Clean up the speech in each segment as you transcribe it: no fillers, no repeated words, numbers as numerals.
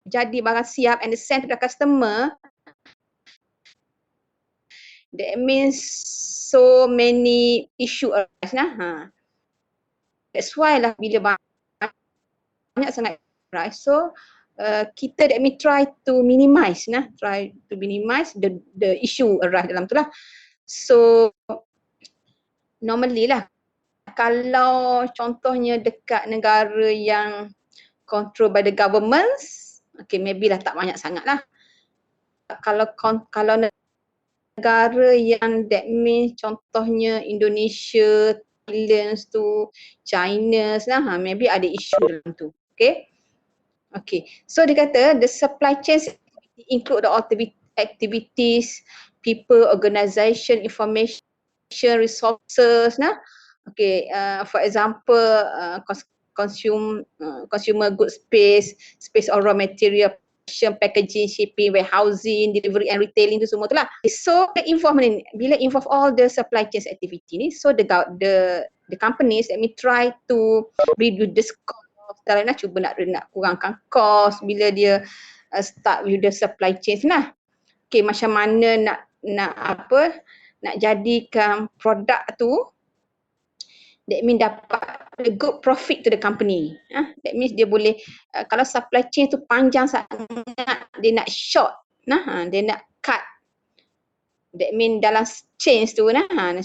jadi barang siap and send to the customer, that means so many issue arise nah. That's why lah bila banyak sangat arise, so kita that mean try to minimize the issue arise dalam tu lah. So normally lah, kalau contohnya dekat negara yang control by the governments, okay, maybe lah tak banyak sangat lah. Kalau negara yang that means contohnya Indonesia, Thailand tu, China lah, maybe ada isu dalam tu. Okay, so dia kata the supply chain include the activities, people, organisation, information, resources nah. Okay, for example, consumer goods space or raw material, packaging, shipping, warehousing, delivery and retailing tu semua tu lah. So bila involve all the supply chain activity ni, so the companies let me try to reduce the cost. Secara nak cuba nak kurangkan cost bila dia start with the supply chain lah. Okay, macam mana nak jadikan produk tu that mean dapat a good profit to the company. That means dia boleh, kalau supply chain tu panjang sangat, dia nak short, dia nak cut. That mean dalam chain tu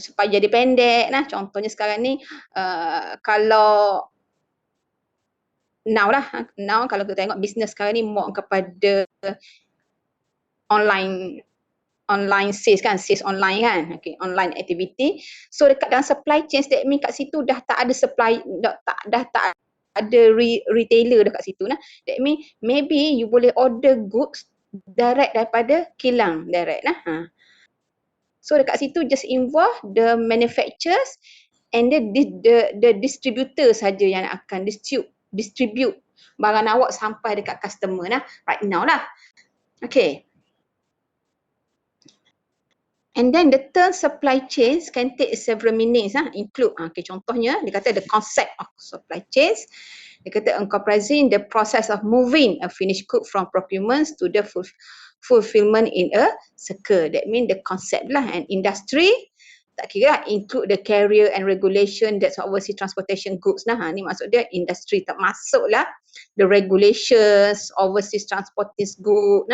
supaya jadi pendek. Contohnya sekarang ni, kalau now kalau kita tengok bisnes sekarang ni more kepada online sales kan, sales online kan, okay, online activity. So dekat dalam supply chain statement kat situ dah tak ada supply, dah tak ada retailer dekat situ nah. That mean maybe you boleh order goods direct daripada kilang direct nah. So dekat situ just involve the manufacturers and the distributor saja yang akan distribute barang awak sampai dekat customer nah right now lah. Okay. And then the term supply chains can take several meanings include contohnya dia kata the concept of supply chains, dia kata encompassing the process of moving a finished good from procurement to the fulfillment in a circle. That means the concept lah. And industry tak kira include the carrier and regulation that's overseas transportation goods ni maksud dia industry termasuk lah the regulations overseas transporting goods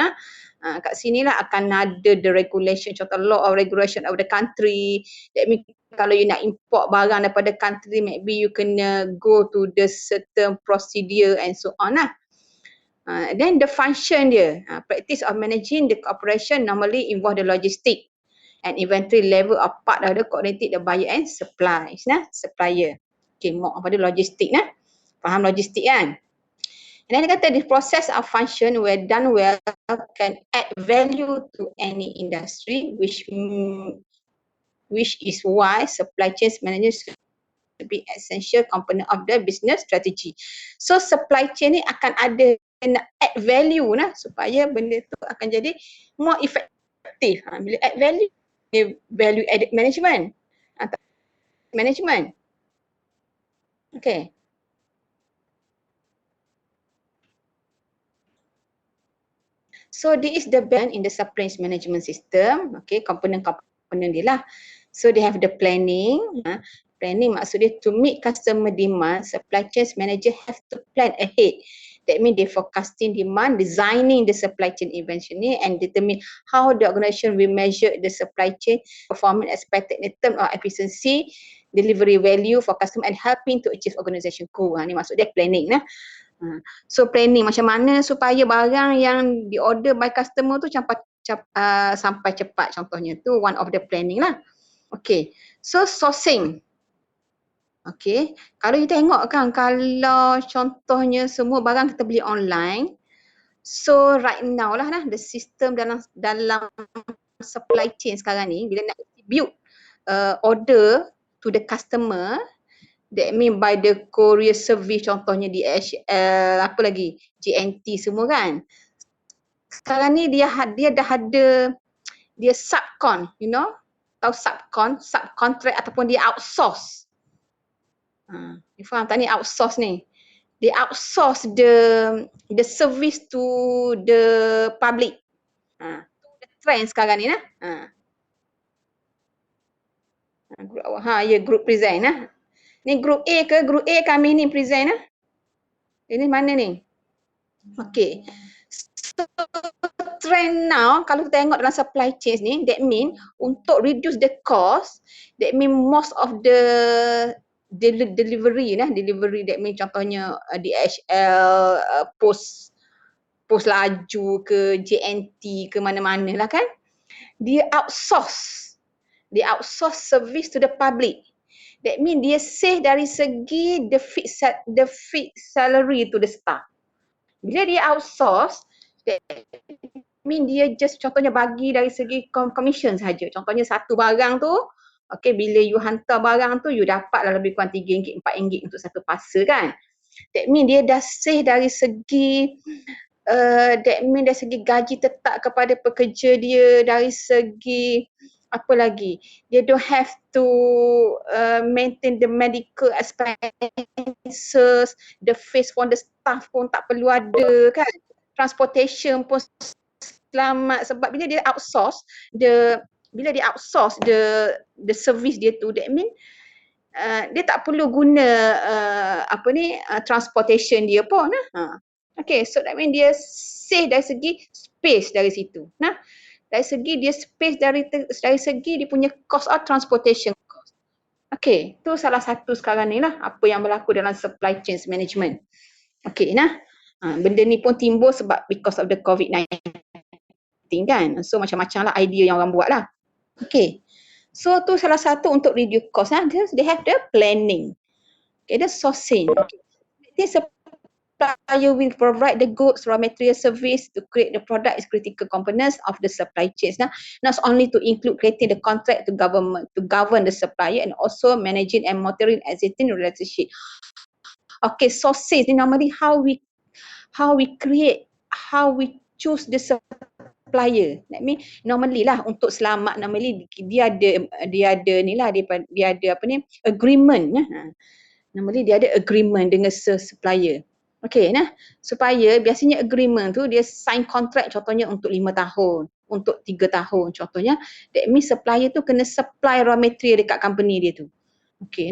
kat sini lah akan ada the regulation, contoh law of regulation of the country. That means kalau you nak import barang daripada country, maybe you kena go to the certain procedure and so on lah. Then the function dia, practice of managing the operation normally involve the logistic and inventory level of part of the coordinated the buyer and supplier. Okay, more pada logistik faham logistik kan. And then dia kata the process of function where done well can add value to any industry, which is why supply chain managers should be essential component of the business strategy. So supply chain ni akan ada add value supaya benda tu akan jadi more effective. Bila add value added management. Okay. So this is the band in the supply management system. Okay, komponen dia lah. So they have the planning. Planning maksud dia to meet customer demand, supply chain manager have to plan ahead. That means they forecasting demand, designing the supply chain eventually and determine how the organisation will measure the supply chain performance expected in terms of efficiency, delivery value for customer and helping to achieve organisation goal. Ni maksud dia planning So planning macam mana supaya barang yang di-order by customer tu sampai cepat, contohnya tu one of the planning lah. Okay, so sourcing. Okay, kalau you tengok kan, kalau contohnya semua barang kita beli online, so right now lah the system dalam supply chain sekarang ni, bila nak distribute order to the customer, that mean by the courier service, contohnya DHL, apa lagi, JNT semua kan. Sekarang ni dia dah ada dia subcon, tahu subcontract ataupun dia outsource. You faham tak ni outsource ni? they outsource the service to the public. The trend sekarang ni nah. Group awak. Ya, group present nah. Ni group A ke? Group A kami ni present nah. Ini mana ni? Okay. So, trend now, kalau kita tengok dalam supply chain ni, that mean untuk reduce the cost, that mean most of the delivery that mean contohnya DHL, post laju ke, JNT ke mana-mana lah kan, dia outsource service to the public. That mean dia save dari segi the fixed salary to the staff. Bila dia outsource, that mean dia just contohnya bagi dari segi commission saja. Contohnya satu barang tu, okay, bila you hantar barang tu, you dapatlah lebih kurang RM3, RM4 untuk satu parcel kan. That mean dia dah save dari segi dari segi gaji tetap kepada pekerja dia, dari segi apa lagi, dia don't have to maintain the medical expenses, the fees for the staff pun tak perlu ada kan, transportation pun selamat sebab bila dia outsource the service dia tu, that mean dia tak perlu guna transportation dia pun. Okay, so that mean dia save dari segi space dari situ. Dari segi dia space dari segi dia punya cost of transportation cost. Okay, tu salah satu sekarang ni lah apa yang berlaku dalam supply chain management. Okay, benda ni pun timbul sebab because of the COVID-19 kan. So macam-macam lah idea yang orang buat lah. Okay, so tu salah satu untuk reduce cost. They have the planning. Okay, the sourcing. Okay. This supplier will provide the goods, raw material, service to create the product is critical components of the supply chains. Not only to include creating the contract to govern the supplier and also managing and monitoring existing relationship. Okay, sources ni normally how we choose the supplier. That mean normally lah untuk selamat normally dia ada ni lah, dia ada agreement. Normally dia ada agreement dengan supplier. Okay, supaya biasanya agreement tu dia sign contract contohnya untuk 5 tahun, untuk 3 tahun contohnya. That means supplier tu kena supply raw material dekat company dia tu. Okay,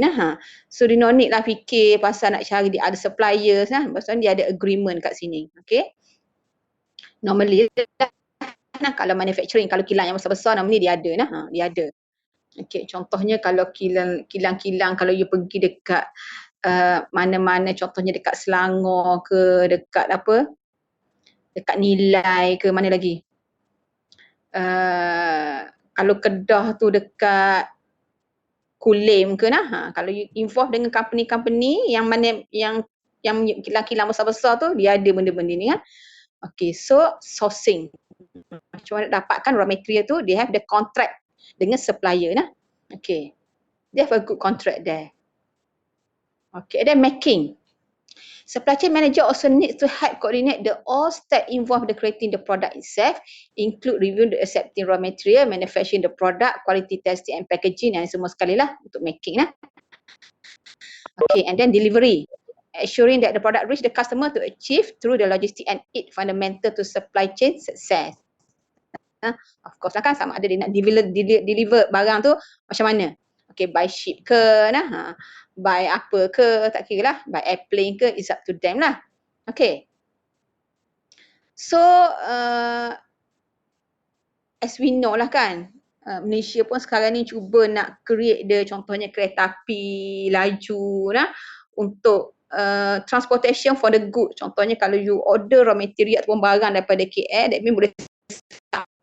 so dia no need lah fikir pasal nak cari dia ada suppliers, pasal dia ada agreement kat sini. Okay, normally kalau manufacturing, kalau kilang yang besar-besar normally dia ada dia ada. Okay, contohnya kalau kilang-kilang kalau you pergi dekat mana-mana, contohnya dekat Selangor ke, dekat dekat Nilai ke, mana lagi, kalau Kedah tu dekat Kulim ke kalau you involve dengan company-company yang mana yang kilang-kilang besar-besar tu, dia ada benda-benda ni kan. Okay, so sourcing, macam mana dapatkan raw material tu, they have the contract dengan supplier Okay, they have a good contract there. Okay, then making. Supply chain manager also needs to help coordinate the all steps involved in creating the product itself, include reviewing the accepting raw material, manufacturing the product, quality testing and packaging, dan semua sekali lah untuk making Okay, and then delivery. Assuring that the product reach the customer to achieve through the logistic and it fundamental to supply chain success. Of course lah kan, sama ada dia nak deliver barang tu macam mana. Okay, by ship ke, by apa ke, tak kira lah, by airplane ke, it's up to them lah. Okay. So, as we know lah kan, Malaysia pun sekarang ni cuba nak create contohnya kereta api laju untuk transportation for the good. Contohnya kalau you order raw material ataupun barang daripada KL, that means boleh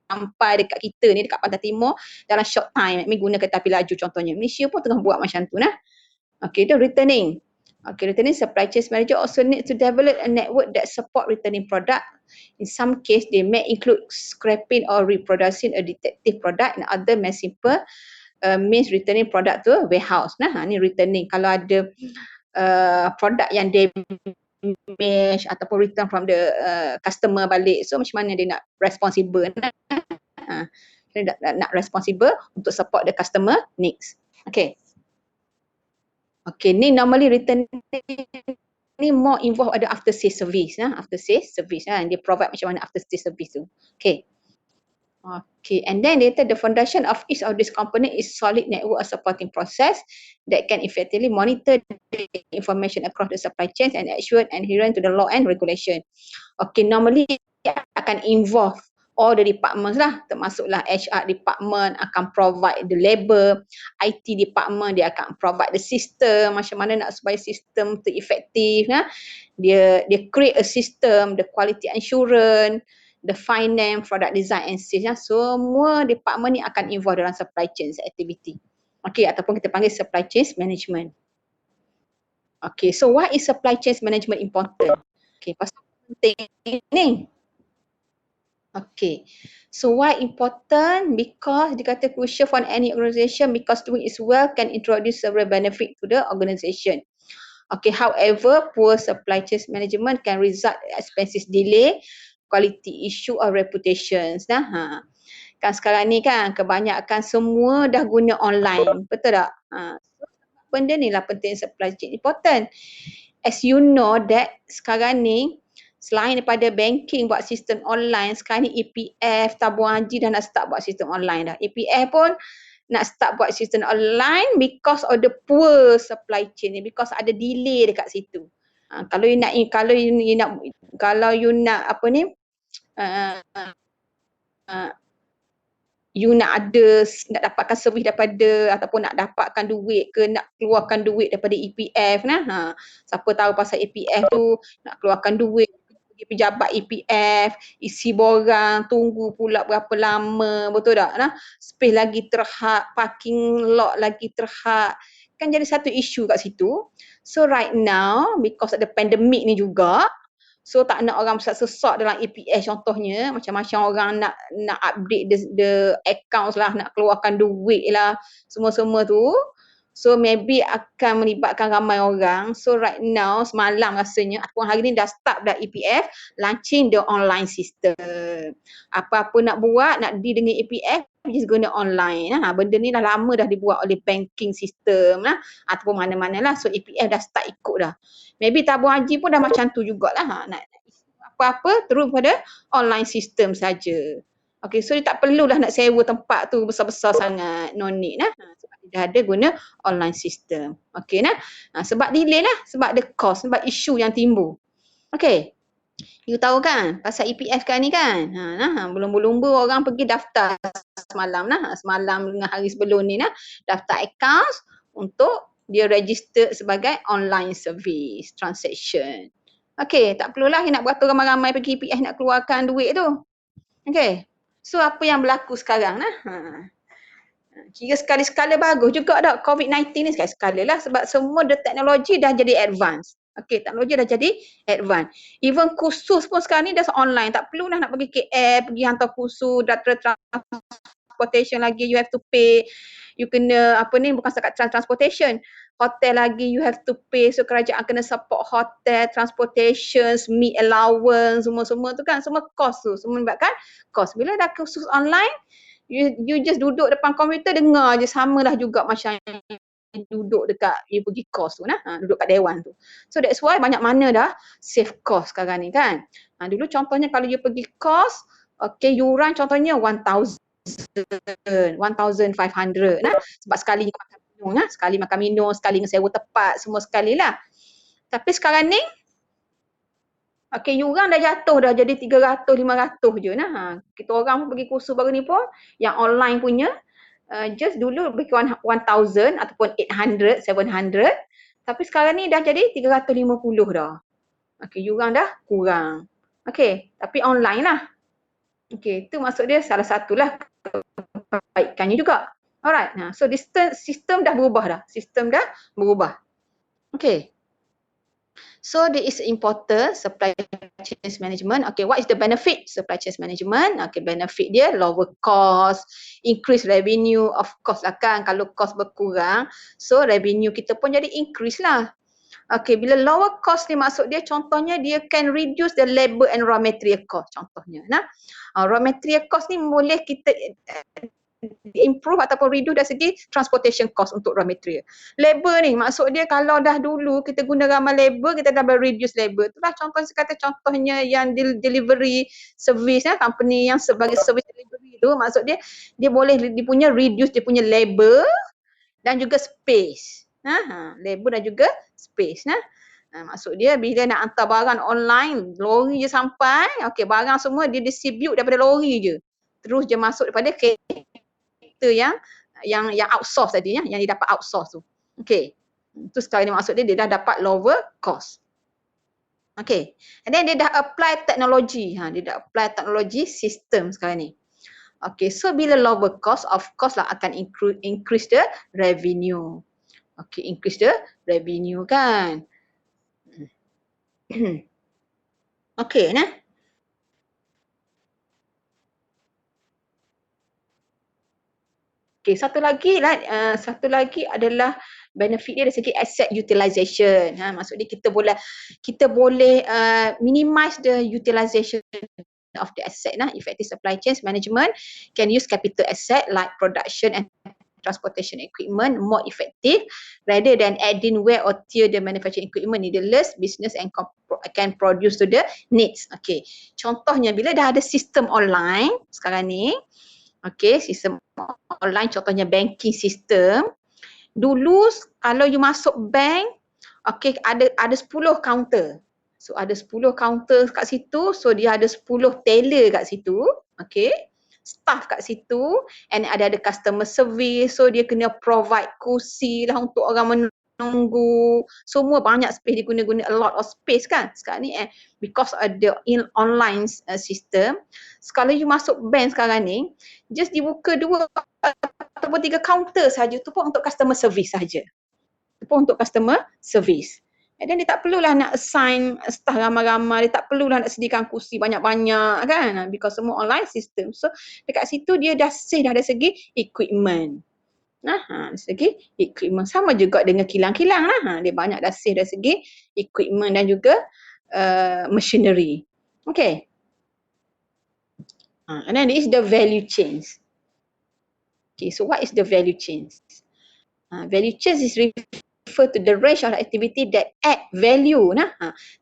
sampai dekat kita ni, dekat Pantai Timur dalam short time. That means guna kereta api laju contohnya. Malaysia pun tengah buat macam tu Okay, the returning. Okay, returning supply chain manager also need to develop a network that support returning product. In some case, they may include scrapping or reproducing a defective product, and other may simple means returning product to a warehouse. Ni returning. Kalau ada produk yang damage ataupun return from the customer balik, so macam mana dia nak responsible nak responsible untuk support the customer needs. Okay. Okay, ni normally returning ni more involved ada after sales service, after sales service, dia provide macam mana after sales service tu. Okay. Okay, and then later the foundation of each of this component is solid network or supporting process that can effectively monitor the information across the supply chains and ensure adherence to the law and regulation. Okay, normally akan involve all the departments lah, termasuklah HR department akan provide the labor, IT department dia akan provide the system, macam mana nak supaya sistem tu efektif, dia create a system, the quality assurance, the finance, product design and sales, semua department ni akan involve dalam supply chain activity. Okay, ataupun kita panggil supply chain management. Okay, so why is supply chain management important? Okay, pasal penting ni. Okay, so why important? Because dia kata crucial for any organisation because doing it well can introduce several benefit to the organisation. Okay, however, poor supply chain management can result in expenses delay, quality issue or reputations. Kan sekarang ni kan kebanyakan semua dah guna online, betul tak? Benda ni lah penting supply chain important. As you know that sekarang ni selain daripada banking buat sistem online, sekarang ni EPF, tabung haji dah nak start buat sistem online dah. EPF pun nak start buat sistem online because of the poor supply chain ni, because ada delay dekat situ. Kalau you nak apa ni, you nak dapatkan servis daripada ataupun nak dapatkan duit ke nak keluarkan duit daripada EPF siapa tahu pasal EPF tu nak keluarkan duit pergi pejabat EPF, isi borang, tunggu pula berapa lama, betul tak? Space lagi terhad, parking lot lagi terhad, kan jadi satu isu kat situ. So right now because of the pandemic ni juga, so tak nak orang sesak dalam EPF contohnya, macam-macam orang nak update the accounts lah, nak keluarkan duit lah, semua-semua tu. So maybe akan melibatkan ramai orang. So right now, semalam rasanya, ataupun hari ni dah start dah EPF, launching the online system. Apa-apa nak buat, nak deal dengan EPF, just guna online. Benda ni dah lama dah dibuat oleh banking system ataupun mana-mana lah. So EPF dah start ikut dah. Maybe tabung haji pun dah macam tu jugalah. Nak apa-apa terus pada online system saja. Okay, so dia tak perlulah nak sewa tempat tu besar-besar sangat. No need sebab dia dah ada guna online system. Okay sebab delay lah, sebab ada cost, sebab isu yang timbul. Okay. You tahu kan pasal EPF kan ni kan. Belum-belum orang pergi daftar semalam semalam dengan hari sebelum ni daftar accounts untuk dia register sebagai online service transaction. Okay, tak perlulah nak beratur ramai-ramai pergi EPF nak keluarkan duit tu. Okay. So apa yang berlaku sekarang kira skala bagus juga dah COVID-19 ni skala lah sebab semua the teknologi dah jadi advance. Okay, teknologi dah jadi advance. Even kursus pun sekarang ni dah online. Tak perlu nak pergi KL, pergi hantar kursus, data transportation lagi, you have to pay. You kena bukan setakat transportation. Hotel lagi you have to pay. So kerajaan kena support hotel, transportation, meal allowance, semua-semua tu kan. Semua cost tu. Semua menyebabkan cost. Bila dah kursus online, you just duduk depan komputer dengar je, samalah juga macam duduk dekat you pergi kos tu duduk kat dewan tu. So that's why banyak mana dah save cost sekarang ni kan. Dulu contohnya kalau you pergi kos, okay, yuran contohnya 1,500 sebab sekali makan minum sekali makan minum, sekali sewa tempat, semua sekali lah. Tapi sekarang ni okay, yuran dah jatuh dah jadi 300, 500 je kita orang pergi kursus baru ni pun yang online punya just dulu lebih kurang 1,000 ataupun 800, 700. Tapi sekarang ni dah jadi 350 dah. Okay, yuran dah kurang. Okay, tapi online lah. Okay, itu maksud dia salah satulah kebaikannya juga. Alright, so sistem dah berubah dah. Sistem dah berubah. Okay. So there is important supply chain management. Okay, what is the benefit supply chain management? Okay, benefit dia lower cost, increase revenue. Of course lah kan, kalau cost berkurang, so revenue kita pun jadi increase lah. Okay, bila lower cost ni maksud dia contohnya dia can reduce the labor and raw material cost contohnya. Raw material cost ni boleh kita improve ataupun reduce dari segi transportation cost untuk raw material. Labor ni maksud dia kalau dah dulu kita guna ramai labor, kita dah reduce labor. Itulah contohnya yang delivery service company yang sebagai service delivery tu, maksud dia boleh dia punya reduce dia punya labor dan juga space. Labor dan juga space. Maksud dia bila nak hantar barang online, lori je sampai, okey, barang semua dia distribute daripada lori je. Terus je masuk daripada kereta yang outsource tadi, yang dia dapat outsource tu. Okey. Itu sekali ni maksud dia dah dapat lower cost. Okay. And then dia dah apply teknologi. Dia dah apply teknologi sistem sekarang ni. Okay. So bila lower cost, of course lah akan increase the revenue. Okay. Increase the revenue kan. Okay. Nah. Okay. Satu lagi adalah benefit dia dari segi asset utilization. Maksud dia kita boleh minimize the utilization of the asset. Effective supply chain management can use capital asset like production and transportation equipment more effective rather than adding wear or tear the manufacturing equipment needless business and can produce to the needs. Okay. Contohnya bila dah ada sistem online sekarang ni, okay, sistem online contohnya banking system. Dulu kalau you masuk bank, okay, ada 10 kaunter. So ada 10 kaunter kat situ, so dia ada 10 teller kat situ, okay. Staff kat situ and ada customer service, so dia kena provide kursi lah untuk orang menunggu. Semua banyak space, dia guna a lot of space kan sekarang ni because of the online system. Sekali you masuk bank sekarang ni, just dibuka 2 ataupun 3 kaunter saja, tu pun untuk customer service saja. Tu pun untuk customer service. And then dia tak perlulah nak assign staff ramai-ramai, dia tak perlulah nak sediakan kursi banyak-banyak kan, because semua online system. So dekat situ dia dah save dah dari segi equipment. Dari segi equipment sama juga dengan kilang-kilang lah. Dia banyak dah save dari segi equipment dan juga machinery. Okay. And then this is the value chain. Okay, so what is the value chain? Value chain is refer to the range of the activity that add value.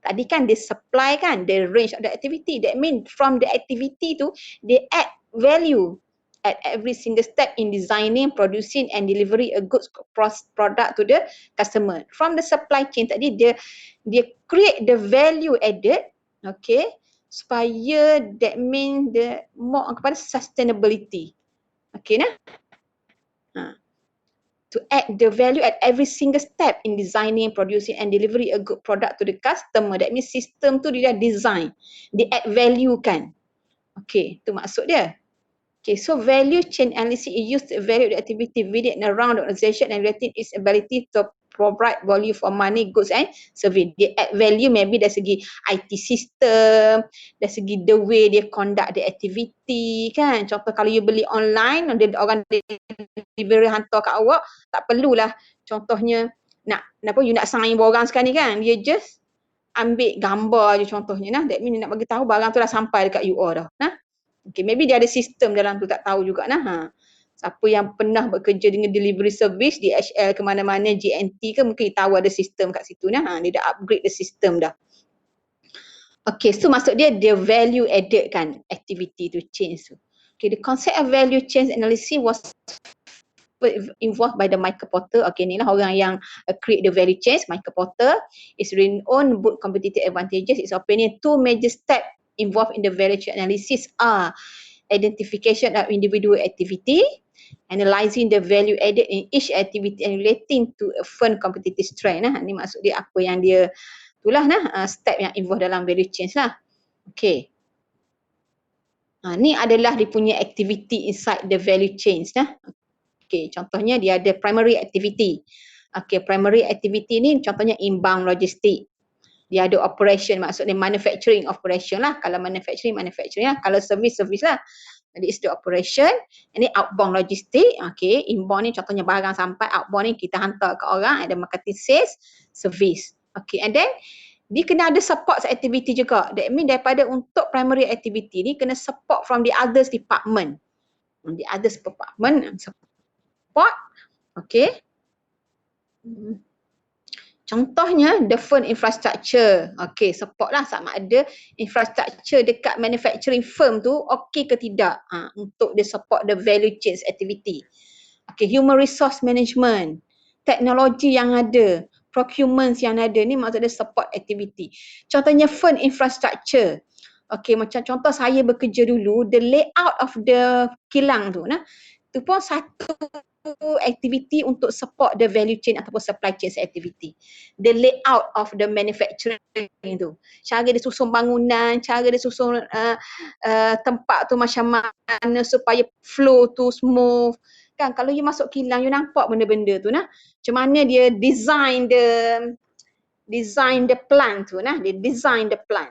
Tadi kan dia supply kan, the range of the activity. That means from the activity tu, they add value at every single step in designing, producing and delivery a goods product to the customer. From the supply chain tadi, dia create the value added, okay, supaya that mean the more kepada sustainability. Okay nah? To add the value at every single step in designing, producing and delivery a good product to the customer. That means system tu dia dah design. Dia add value kan. Okay, tu maksud dia. Okay, so value chain analysis is used to evaluate the activity within and around the organization and rating its ability to provide value for money, goods and service. Dia add value maybe dari segi IT system, dari segi the way dia conduct the activity kan. Contoh kalau you beli online, orang delivery hantar kat awak, tak perlulah contohnya you nak sign barang sekarang ni kan. Dia just ambil gambar je contohnya nah. That means dia nak bagi tahu barang tu dah sampai dekat you all dah. Okay, maybe dia ada sistem dalam tu, tak tahu juga nah. Siapa yang pernah bekerja dengan delivery service di HL ke mana-mana, GNT ke, mungkin tahu ada sistem kat situ nah. Dia dah upgrade the system dah. Okay, so maksud dia value added kan activity to change tu. Okay, the concept of value chain analysis was involved by the Michael Porter. Okay, inilah orang yang create the value chain. Michael Porter is renowned both competitive advantages. Its opinion, 2 major steps involved in the value chain analysis are identification of individual activity, analyzing the value added in each activity and relating to a firm competitive strength. Ini maksud dia apa yang dia itulah step yang involved dalam value chain lah. Okay. Ni adalah dia punya activity inside the value chain. Okay, contohnya dia ada primary activity. Okay, primary activity ni contohnya inbound logistik. Dia ada operation, maksudnya manufacturing operation lah. Kalau manufacturing lah. Kalau service lah. Jadi it's the operation. Ini outbound logistik. Okay, inbound ni contohnya barang sampai, outbound ni kita hantar ke orang, ada marketing, sales, service. Okay, and then dia kena ada support activity juga. That means daripada untuk primary activity ni kena support from the others department. The others department support. Okay. Contohnya the firm infrastructure. Okay, support lah sama ada infrastructure dekat manufacturing firm tu okay ke tidak untuk dia support the value chain activity. Okay, human resource management, teknologi yang ada, procurement yang ada ni maksudnya support activity. Contohnya firm infrastructure. Okay, macam contoh saya bekerja dulu, the layout of the kilang tu, tu pun satu activity untuk support the value chain ataupun supply chain activity. The layout of the manufacturing tu. Cara dia susun bangunan, cara dia susun tempat tu macam mana supaya flow tu smooth. Kan kalau you masuk kilang, you nampak benda-benda tu nah. Macam mana dia design the plan tu nah. Dia design the plan.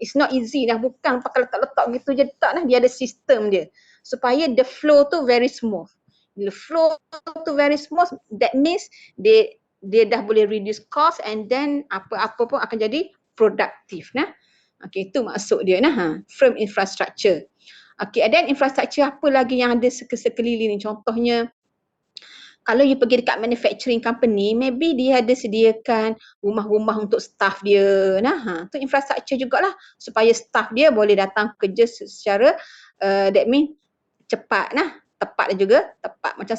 It's not easy dah, bukan pakai letak-letak gitu je tak nah. Dia ada sistem dia supaya the flow tu very smooth. Bila flow tu very smooth, that means dia dah boleh reduce cost and then apa-apa pun akan jadi produktif nah. Okay, itu maksud dia nah. Firm infrastructure. Okay, and then infrastructure apa lagi yang ada sekeliling ni? Contohnya kalau you pergi dekat manufacturing company, maybe dia ada sediakan rumah-rumah untuk staff dia. Tu infrastructure jugalah supaya staff dia boleh datang kerja secara that mean cepat nah. Tepat juga, tepat. Macam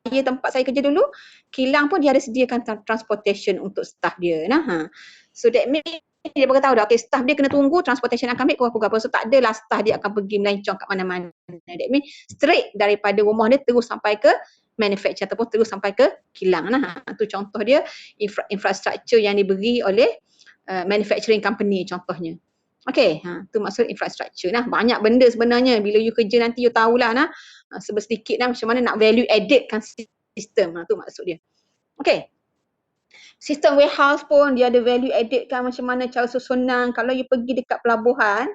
tempat saya kerja dulu, kilang pun dia ada sediakan transportation untuk staff dia. So that means dia beritahu dah, okay, staff dia kena tunggu, transportation akan ambil pukul-pukul. So tak adalah staff dia akan pergi melencong kat mana-mana. That means straight daripada rumah dia terus sampai ke manufacture ataupun terus sampai ke kilang. Itu contoh dia infrastructure yang diberi oleh manufacturing company contohnya. Okay, tu maksud infrastructure. Banyak benda sebenarnya bila you kerja nanti you tahulah sedikit macam mana nak value added kan sistem. Tu maksud dia. Okay. Sistem warehouse pun dia ada value added kan macam mana cara susunan. Kalau you pergi dekat pelabuhan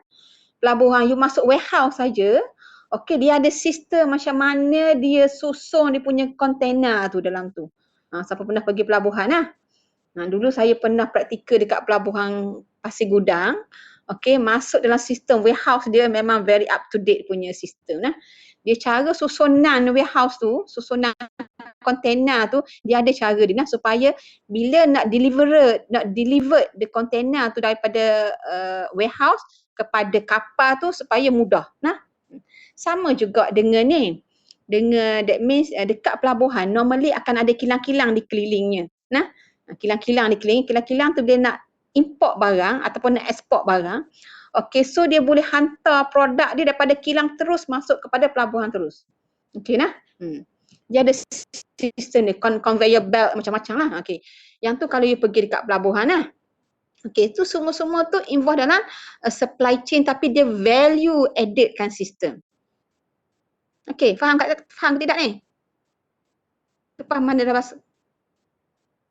you masuk warehouse saja. Okay, dia ada sistem macam mana dia susun dia punya container tu dalam tu. Siapa pernah pergi pelabuhan dulu saya pernah praktikal dekat pelabuhan Pasir Gudang. Okay, masuk dalam sistem warehouse dia memang very up to date punya sistem. Dia cara susunan warehouse tu, susunan container tu, dia ada cara dia supaya bila nak deliver the container tu daripada warehouse kepada kapal tu supaya mudah. Sama juga dengan ni. Dengan that means dekat pelabuhan normally akan ada kilang-kilang di kelilingnya. Kilang-kilang di keliling, kilang-kilang tu dia nak import barang ataupun nak export barang. Okay, so dia boleh hantar produk dia daripada kilang terus masuk kepada pelabuhan terus. Okay dia ada sistem ni, conveyor belt macam-macam lah. Okay, yang tu kalau you pergi dekat pelabuhan okay, tu semua-semua tu involve dalam supply chain tapi dia value added kan sistem. Okay, faham ke tidak ni? Lepas mana dah masuk?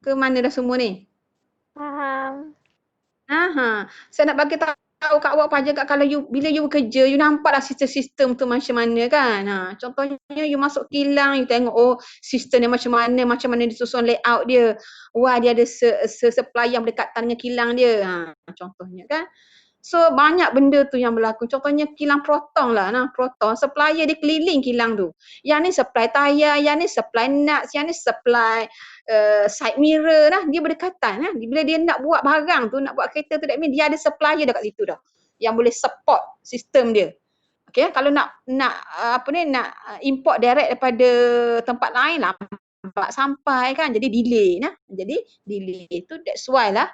Ke mana dah semua ni? Faham. Saya nak bagi tahu kat awak pajak kalau bila you bekerja, you nampaklah sistem-sistem tu macam mana kan. Contohnya you masuk kilang, you tengok sistem dia macam mana disusun layout dia. Wah, dia ada supply yang berdekatan dengan kilang dia. Contohnya kan. So banyak benda tu yang berlaku. Contohnya kilang Proton lah. Proton, supplier dia keliling kilang tu. Yang ni supply tayar, yang ni supply nuts, yang ni supply side mirror dia berdekatan. Bila dia nak buat barang tu, nak buat kereta tu, that means dia ada supplier dekat situ dah. Yang boleh support sistem dia. Okay, kalau nak import direct daripada tempat lain lambat sampai kan, jadi delay Jadi delay tu that's why lah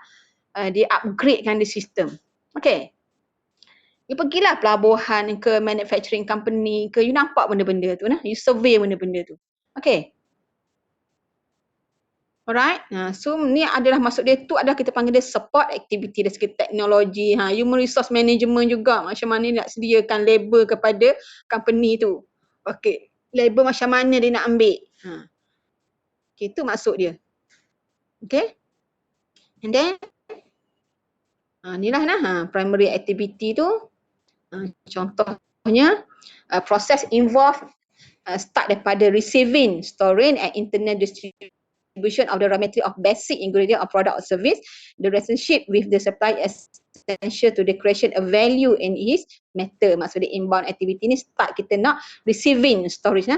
dia upgrade kan di sistem. Okay. You pergilah pelabuhan ke manufacturing company ke, you nampak benda-benda tu you survey benda-benda tu. Okay. Alright. So ni adalah maksud dia tu adalah kita panggil dia support activity dari segi teknologi. Human resource management juga macam mana nak sediakan labor kepada company tu. Okay. Labor macam mana dia nak ambil. Okay, itu maksud dia. Okay. And then inilah primary activity tu. Contohnya proses involve start daripada receiving, storing and internal distribution distribution of the raw material of basic ingredient of product or service. The relationship with the supplier essential to the creation of value in his matter. Maksudnya inbound activity ni start kita nak receiving storage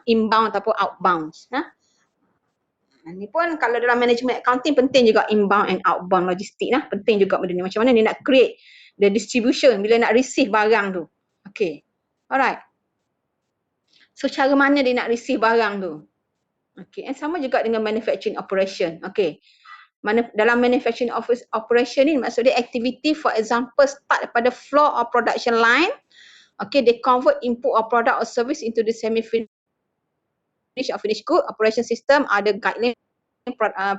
inbound ataupun outbound. Ni pun kalau dalam management accounting penting juga inbound and outbound logistik penting juga benda ni. Macam mana dia nak create the distribution bila nak receive barang tu. Okay. Alright. So cara mana dia nak receive barang tu? Okay. And sama juga dengan manufacturing operation. Okay. Dalam manufacturing operation ni maksudnya activity for example start daripada floor or production line. Okay. They convert input or product or service into the semi-finished or finished good. Operation system ada guideline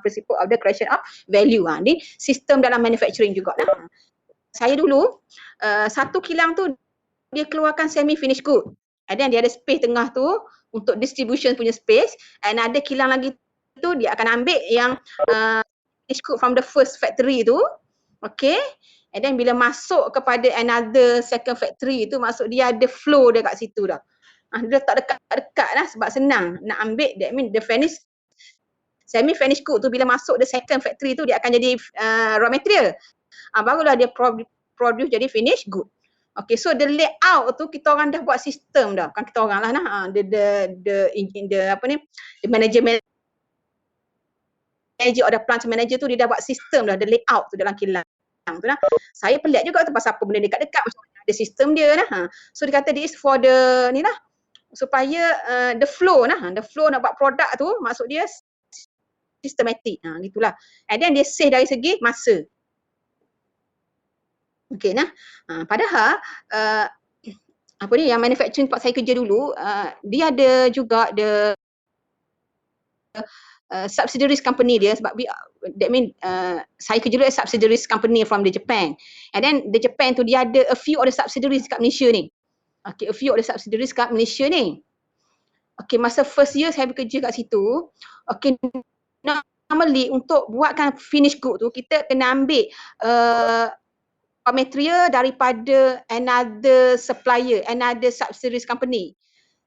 principle of the creation of value. Ni sistem dalam manufacturing juga. Saya dulu satu kilang tu dia keluarkan semi finished good. And then dia ada space tengah tu untuk distribution punya space, and ada kilang lagi tu dia akan ambil yang finished good from the first factory tu. Okay. And then bila masuk kepada another second factory tu, maksud dia ada flow dia kat situ dah. Dia tak dekat-dekat lah sebab senang nak ambil. That mean the semi finished good tu bila masuk the second factory tu dia akan jadi raw material. Barulah dia produce jadi finished good. Okay, so the layout tu kita orang dah buat sistem dah. Bukan kita orang lah the manager or the plant manager tu dia dah buat sistem dah, the layout tu dalam kilang tu lah. Saya pelik juga tu pasal apa benda dekat-dekat macam ada sistem dia lah. So dia kata this for the ni lah supaya the flow the flow nak buat produk tu maksud dia sistematik. Gitulah. And then dia save dari segi masa. Okay padahal apa ni yang manufacturing tempat saya kerja dulu dia ada juga the subsidiaries company dia sebab that mean saya kerja dulu as subsidiaries company from the Japan, and then the Japan tu dia ada a few of the subsidiaries kat Malaysia ni. Okay, a few of the subsidiaries kat Malaysia ni. Okay, masa first year saya bekerja kat situ, okay, normally untuk buatkan finish good tu kita kena ambil material daripada another supplier, another subsidiaries company.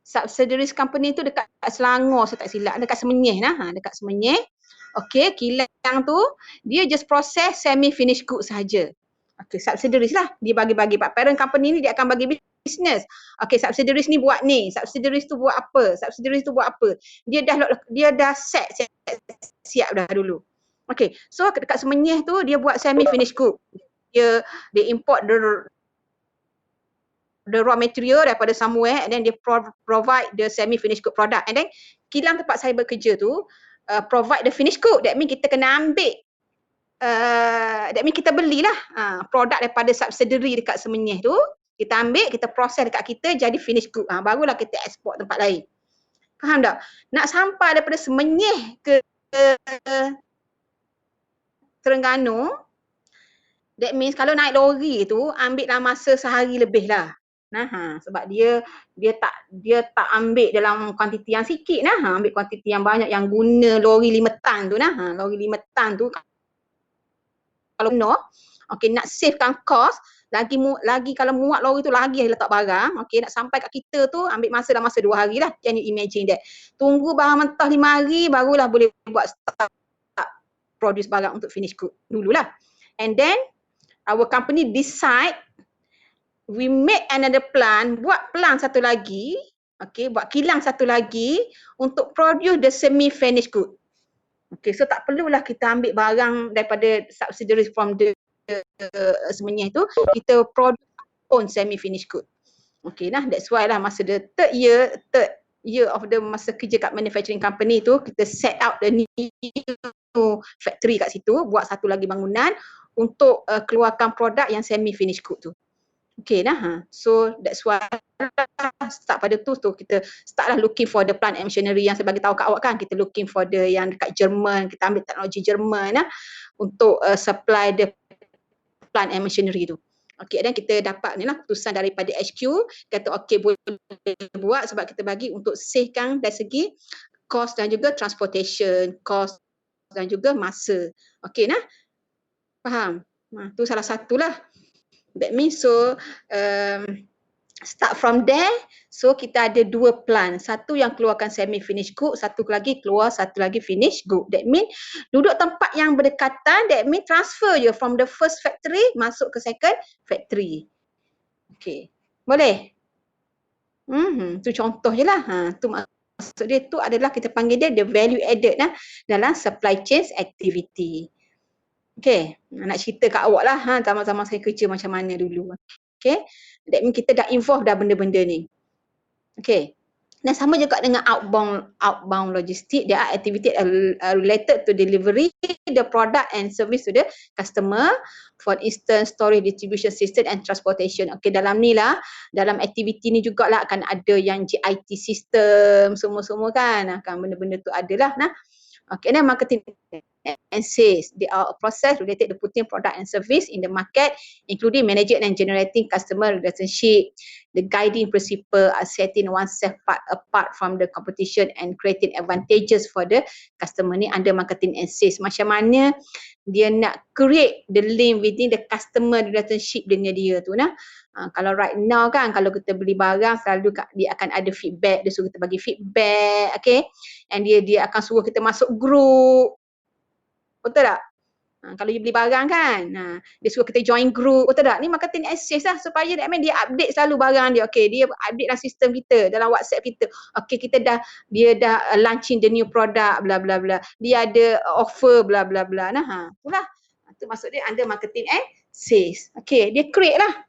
Subsidiaries company tu dekat Selangor saya tak silap, dekat Semenyih dekat Semenyih. Okey, kilang tu dia just proses semi finished good sahaja. Okey, subsidiaries lah dia bagi-bagi. Parent company ni dia akan bagi business. Okey, subsidiaries ni buat ni, subsidiaries tu buat apa, subsidiaries tu buat apa. Dia dah siap dah dulu. Okey, so dekat Semenyih tu dia buat semi finished good. Dia import the raw material daripada somewhere, and then dia provide the semi finished good product, and then kilang tempat saya bekerja tu provide the finished good. That mean kita kena ambil that mean kita belilah produk daripada subsidiary dekat Semenyih tu, kita ambil, kita proses dekat kita jadi finished good. Barulah kita export tempat lain. Faham tak? Nak sampai daripada Semenyih ke Terengganu, that means kalau naik lori tu ambillah masa sehari lebih lah. Sebab dia tak ambil dalam kuantiti yang sikit ambil kuantiti yang banyak, yang guna lori 5 tan tu lori 5 tan tu kalau nak savekan cost, lagi kalau muat lori tu lagi letak barang, nak sampai kat kita tu ambil masa 2 hari lah. Can you imagine that? Tunggu barang mentah 5 hari barulah boleh buat start produce barang untuk finish good dululah. And then our company decide we make another plant, buat plant satu lagi, buat kilang satu lagi untuk produce the semi finished good. So tak perlulah kita ambil barang daripada subsidiaries from the Semenyih tu, kita produce own semi finished good. That's why lah masa the third year of the masa kerja kat manufacturing company tu, kita set out the new factory kat situ, buat satu lagi bangunan untuk keluarkan produk yang semi finished good tu. So that's why start pada tu kita startlah looking for the plant and machinery yang saya bagi tahu kat awak kan. Kita looking for the yang dekat Jerman, kita ambil teknologi Jerman untuk supply the plant and machinery tu. Dan kita dapat ni lah keputusan daripada HQ, kata boleh buat sebab kita bagi untuk savekan dari segi cost dan juga transportation, cost dan juga masa. Faham? Tu salah satulah. That means so Start from there, so kita ada dua plan. Satu yang keluarkan semi finished good, satu lagi keluar satu lagi finished good. That mean duduk tempat yang berdekatan, that mean transfer je from the first factory masuk ke second factory. Okay, boleh? Tu contoh je lah. Tu maksud dia tu adalah kita panggil dia the value added dalam supply chain activity. Okay, nak cerita kat awak lah zaman-zaman saya kerja macam mana dulu. Okay, that mean kita dah involve dah benda-benda ni. Okay. Dan sama juga dengan outbound logistik, there are activity related to delivery the product and service to the customer, for instance storage, distribution system and transportation. Okay, dalam ni lah, dalam aktiviti ni jugalah akan ada yang GIT system semua-semua kan, akan benda-benda tu adalah nah. Okay, then marketing and sales, they are a process related to putting product and service in the market, including managing and generating customer relationship. The guiding principle are setting oneself apart from the competition and creating advantages for the customer ni under marketing and sales. Macam mana dia nak create the link within the customer relationship dengan dia tu nah. Kalau right now kan, kalau kita beli barang selalu dia akan ada feedback, dia suruh kita bagi feedback, okay, and dia akan suruh kita masuk group, betul tak? Kalau you beli barang kan, dia suruh kita join group, betul tak? Ni marketing access lah, supaya dia update selalu barang dia. Okay, dia update dalam sistem kita, dalam WhatsApp kita. Okay, dia dah launching the new product, bla bla bla. Dia ada offer, bla bla bla. Itulah. Itu maksud dia under marketing access. Okay, dia create lah.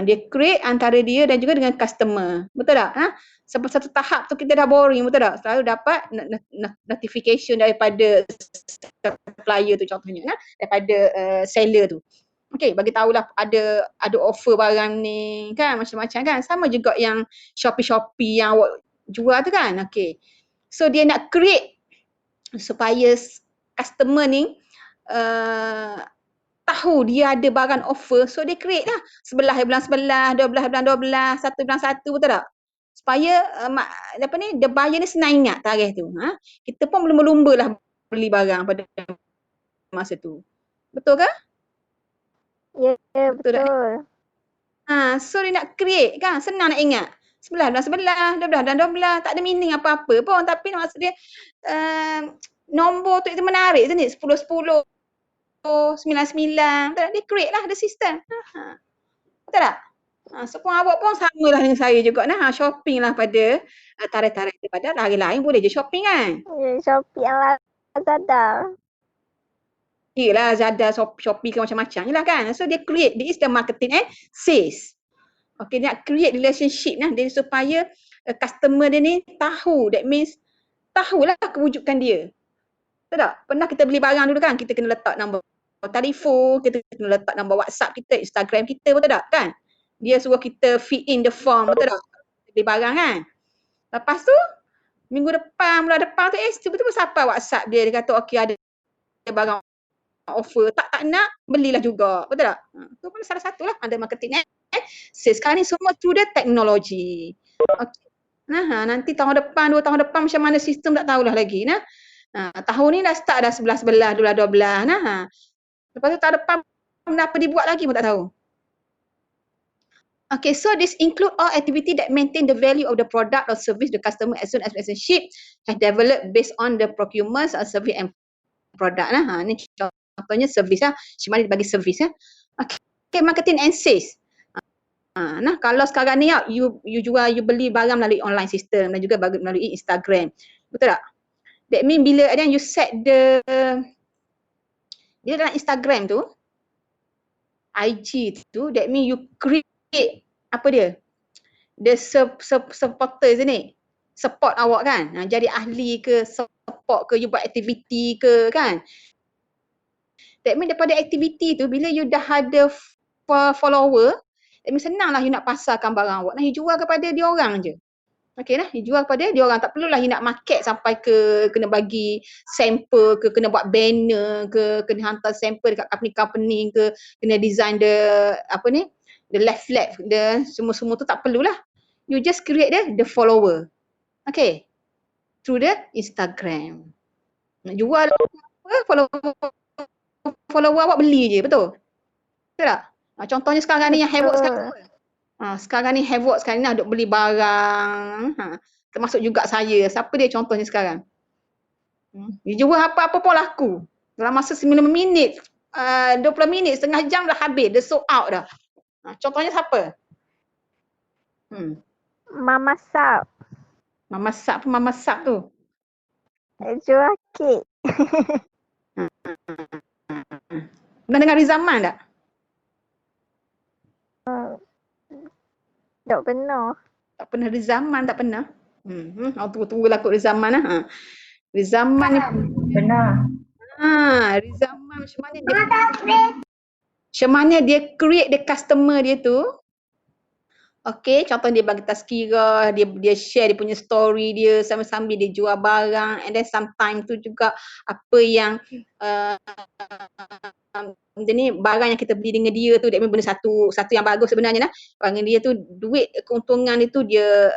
Dia create antara dia dan juga dengan customer. Betul tak? Sampai satu tahap tu kita dah boring, betul tak? Selalu dapat notification daripada supplier tu contohnya, daripada seller tu. Okay, bagi tahulah ada offer barang ni kan, macam-macam kan. Sama juga yang Shopee yang awak jual tu kan. Okay. So dia nak create supaya customer ni tahu dia ada barang offer, so dia create lah. 11 bulan 11, 12 bulan 12, 1 bulan 1, betul tak? Supaya the buyer ni senang ingat tarikh tu. Kita pun berlumba-lumba lah beli barang pada masa tu. Betul ke? Ya, betul. So dia nak create kan, senang nak ingat. 11 bulan 11, 12 bulan 12, tak ada meaning apa-apa pun, tapi maksud dia nombor tu itu menarik tu ni, 10-10. 99, dia create lah the system. Betul tak? So pun awak pun sama lah dengan saya juga shopping lah pada tarikh-tarikh daripada hari lain boleh je shopping kan? Shopee yang Lazada. Yelah, Lazada, Shopee ke macam-macam je lah kan. So dia create, this is the marketing and sales. Okay, dia nak create relationship dia supaya customer dia ni tahu, that means tahulah kewujudan dia. Betul tak? Pernah kita beli barang dulu kan, kita kena letak nombor telefon, kita kena letak nombor WhatsApp kita, Instagram kita, betul tak kan? Dia suruh kita fill in the form, betul tak? Beli barang kan? Lepas tu, bulan depan tu, tiba-tiba siapa WhatsApp dia kata okey ada barang offer, tak nak, belilah juga, betul tak? Itu pun salah satu lah under marketing sekarang ni semua through the technology. Okay. Nanti tahun depan, 2 tahun depan macam mana sistem tak tahulah lagi. Tahun ni dah start dah 11, 12. Lepas tu tahun depan apa dibuat lagi pun tak tahu. Okay, so this include all activity that maintain the value of the product or service the customer as soon as relationship has developed based on the procurement or service and product ni contohnya service macam mana bagi service Okay, marketing and sales. Kalau sekarang ni you beli barang melalui online system dan juga melalui Instagram. Betul tak? That mean bila you set dia dalam Instagram tu, IG tu, that mean you create apa dia? The supporters ni, support awak kan. Jadi ahli ke, support ke, you buat aktiviti ke kan. That mean daripada aktiviti tu, bila you dah ada follower, that mean senang lah you nak pasarkan barang awak. You jual kepada dia orang je. Okay lah, dijual pada dia orang. Tak perlulah you nak market sampai ke kena bagi sampel ke, kena buat banner ke, kena hantar sampel dekat company ke, kena design the left, semua tu tak perlulah. You just create the follower. Okay. Through the Instagram. Nak jual follower awak beli je, betul? Betul tak? Contohnya sekarang ni yang heboh sekarang. Sekarang ni havoc sekarang ni duk beli barang. Termasuk juga saya. Siapa dia contohnya sekarang? Dia jual apa-apa pun laku. Dalam masa 9 minit, 20 minit, setengah jam dah habis. Dia sold out dah. Contohnya siapa? Mama Sap. Mama Sap tu. Jual kek. Pernah dengar Rizaman tak? Tak pernah. Tak pernah Rizaman, tak pernah. Tunggu-tunggulah kot Rizaman lah. Rizaman ni Benar. Rizaman macam mana dia create the customer dia tu. Okay, contoh dia bagi tazkirah, dia share dia punya story dia sambil-sambil dia jual barang, and then sometimes tu juga apa yang ni barang yang kita beli dengan dia tu, dia benda satu yang bagus sebenarnya lah. Barang dia tu duit keuntungan dia tu dia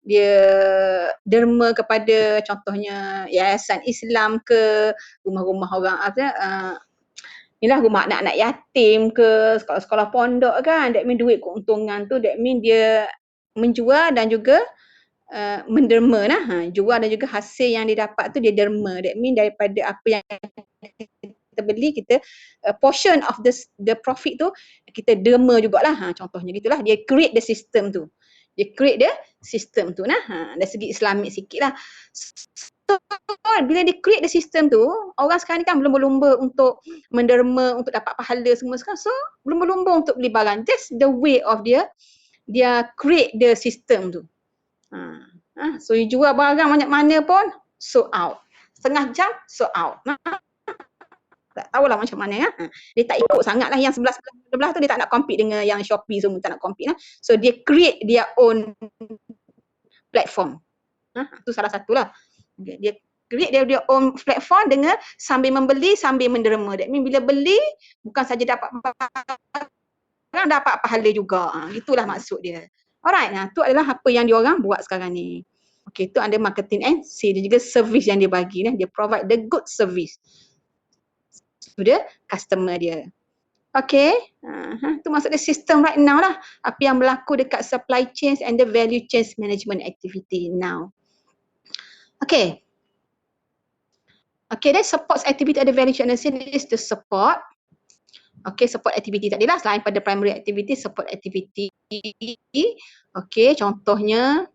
dia derma kepada contohnya yayasan Islam ke, rumah-rumah orang inilah rumah anak-anak yatim ke, sekolah-sekolah pondok kan. That mean duit keuntungan tu, that mean dia menjual dan juga menderma lah. Jual dan juga hasil yang dia dapat tu dia derma. That mean daripada apa yang kita beli, kita portion of the profit tu kita derma jugalah. Contohnya gitulah. Dia create the system tu. Dia create the system tu nah. Dari segi Islamik sikit lah. So, bila dia create the system tu, orang sekarang ni kan berlumba-lumba untuk menderma, untuk dapat pahala semua sekarang. So, berlumba-lumba untuk beli barang. That's the way of dia create the system tu. So, you jual barang banyak mana pun, sold out. Setengah jam, sold out. Tak tahulah macam mana ya. Dia tak ikut sangat lah yang sebelah tu, dia tak nak compete dengan yang Shopee semua, tak nak compete lah. So, dia create their own platform. Itu salah satulah. Dia create their own platform dengan sambil membeli, sambil menderma. That mean bila beli, bukan saja dapat barang, dapat pahala juga. Itulah maksud dia. Alright, itu adalah apa yang diorang buat sekarang ni. Okay, itu ada marketing and sales dan juga service yang dia bagi. Dia provide the good service to the customer dia. Okay, itu maksud dia sistem right now lah. Apa yang berlaku dekat supply chain and the value chain management activity now. Okay. Okay, then support activity at the value chain is to support. Okay, support activity tadi lah, selain pada primary activity, support activity. Okay, contohnya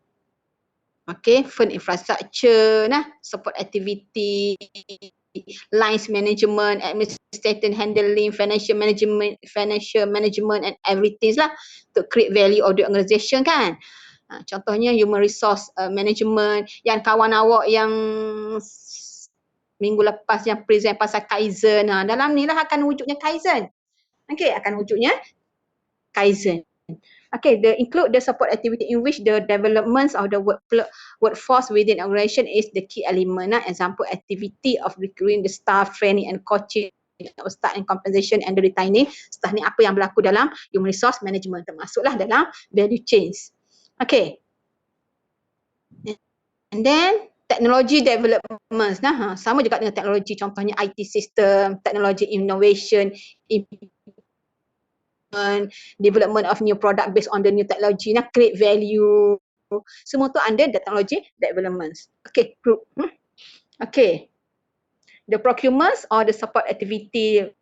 fund infrastructure, support activity, lines management, administrative handling, financial management and everything lah, to create value of the organisation kan. Contohnya human resource management, yang kawan awak yang minggu lepas yang present pasal Kaizen, dalam ni lah akan wujudnya Kaizen. Okay, akan wujudnya Kaizen. Okay, include the support activity in which the developments of the workforce within organisation is the key element. Example activity of recruiting the staff, training and coaching of staff and compensation and the retaining staff ni apa yang berlaku dalam human resource management, termasuklah dalam value chains. Okay. And then technology developments, sama juga dengan teknologi, contohnya IT system, technology innovation, development of new product based on the new technology, create value. Semua tu under the technology developments. Okay, group. Okay. The procurements or the support activity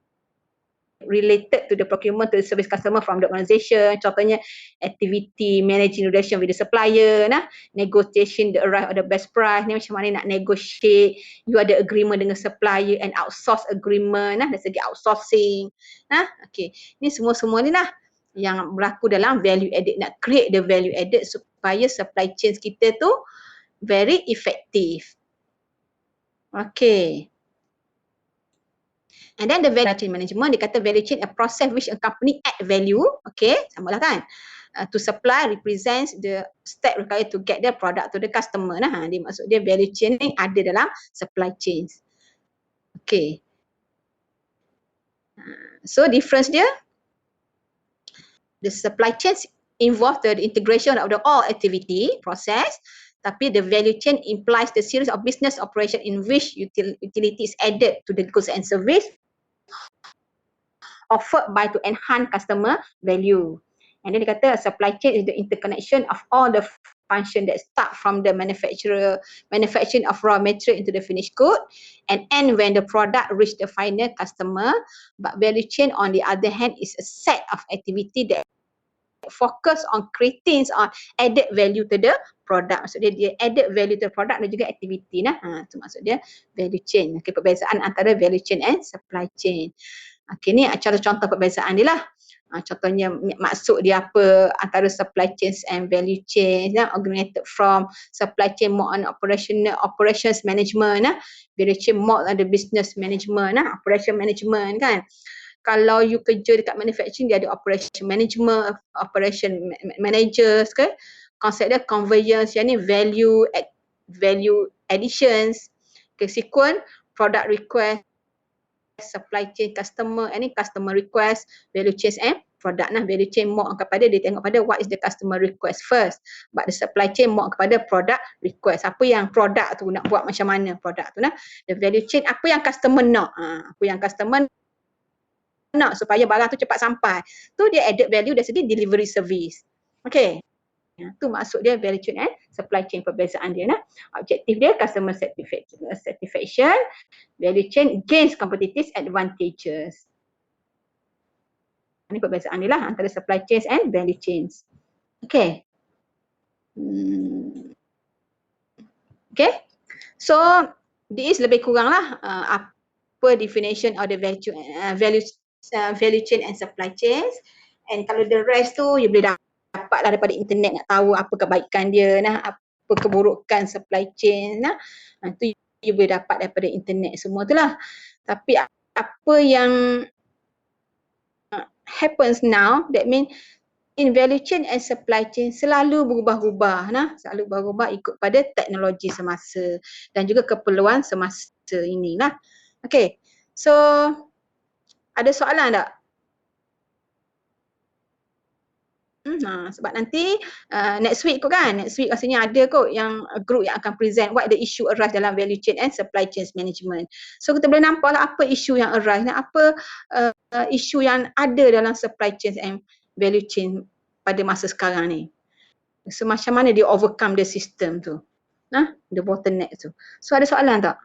related to the procurement to the service customer from the organisation. Contohnya activity managing relation with the supplier, negotiation the arrive of the best price, ni macam mana nak negotiate, you ada agreement dengan supplier and outsource agreement, dari segi outsourcing. Okay, ni semua ni lah yang berlaku dalam value added, nak create the value added supaya supply chain kita tu very effective. Okay. And then the value chain management, dia kata value chain a process which a company add value, okay, samalah kan, to supply represents the step required to get the product to the customer. Dia maksud dia value chain ni ada dalam supply chains. Okay. So difference dia, the supply chains involve the integration of the all activity process, tapi the value chain implies the series of business operation in which utility is added to the goods and service offered by to enhance customer value. And then dia kata supply chain is the interconnection of all the function that start from the manufacturing of raw material into the finished good and end when the product reach the final customer. But value chain on the other hand is a set of activity that focus on creating on added value to the product. Maksud dia added value to the product dan juga aktiviti nah. Itu maksud dia value chain. Okay, perbezaan antara value chain and supply chain. Okay, ni contoh-contoh perbezaan dia lah. Contohnya maksud dia apa antara supply chains and value chain, originated from supply chain more on operations management, value chain more on the business management, operation management kan. Kalau you kerja dekat manufacturing, dia ada operation management, operation managers ke. Konsep dia conveyance, yang ni value additions, sequence, product request, supply chain customer, ini customer request, value chain and product nah. Value chain more kepada dia tengok pada what is the customer request first, but the supply chain more kepada product request, apa yang product tu nak buat macam mana product tu nah. The value chain apa yang customer nak, apa yang customer nak supaya barang tu cepat sampai, tu dia added value dari segi delivery service. Okay, tu maksud dia value chain and supply chain, perbezaan dia nah. Objektif dia customer satisfaction, value chain gains competitive advantages. Ini perbezaan dia lah antara supply chains and value chains. Okay. Okay. So this lebih kurang lah apa definition of the value chain and supply chains. And kalau the rest tu you boleh dapat lah daripada internet, nak tahu apa kebaikan dia nah, apa keburukan supply chain nah. Tu you boleh dapat daripada internet semua tu lah. Tapi apa yang happens now, that mean in value chain and supply chain selalu berubah-ubah nah, selalu berubah ikut pada teknologi semasa dan juga keperluan semasa ini lah. Okay, so ada soalan tak? Sebab nanti next week kot kan, next week rasanya ada kot yang group yang akan present what the issue arise dalam value chain and supply chain management. So kita boleh nampak lah apa isu yang arise, apa isu yang ada dalam supply chain and value chain pada masa sekarang ni. So macam mana dia overcome the system tu, the bottleneck tu. So ada soalan tak?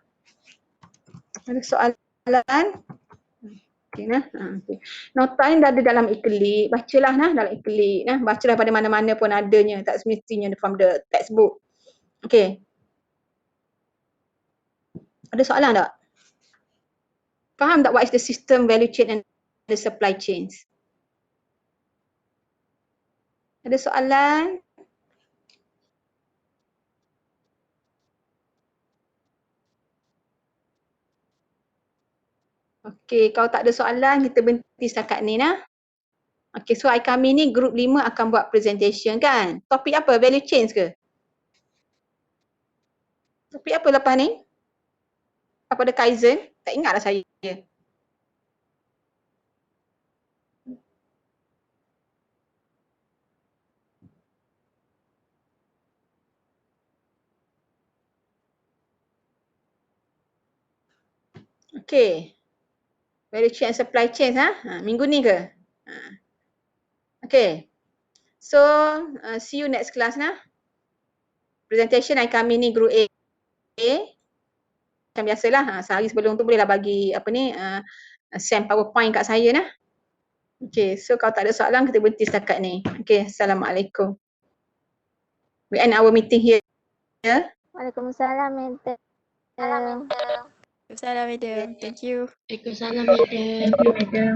Ada soalan? Okay, nah. Okay. Nota ni dah ada dalam e-click, bacalah nah dalam e-click nah, bacalah pada mana-mana pun adanya, tak semestinya from the textbook. Okay. Ada soalan tak? Faham tak what is the system, value chain and the supply chains? Ada soalan? Okay, kalau tak ada soalan kita berhenti setakat ni nah. Okay, so kami ni group 5 akan buat presentation kan. Topik apa? Value chains ke? Topik apa lepas ni? Apa ada Kaizen? Tak ingatlah saya. Okay. Value chain and supply chain minggu ni ke? Okay. So see you next class nah. Presentation kami ni group A. Macam biasalah, sehari sebelum tu bolehlah bagi apa ni send PowerPoint kat saya nah. Okay, so kalau tak ada soalan kita berhenti setakat ni. Okay, Assalamualaikum. We end our meeting here. Waalaikumsalam, Madam. Waalaikumsalam, Madam. Thank you. Waalaikumsalam, Madam. Thank you, Madam.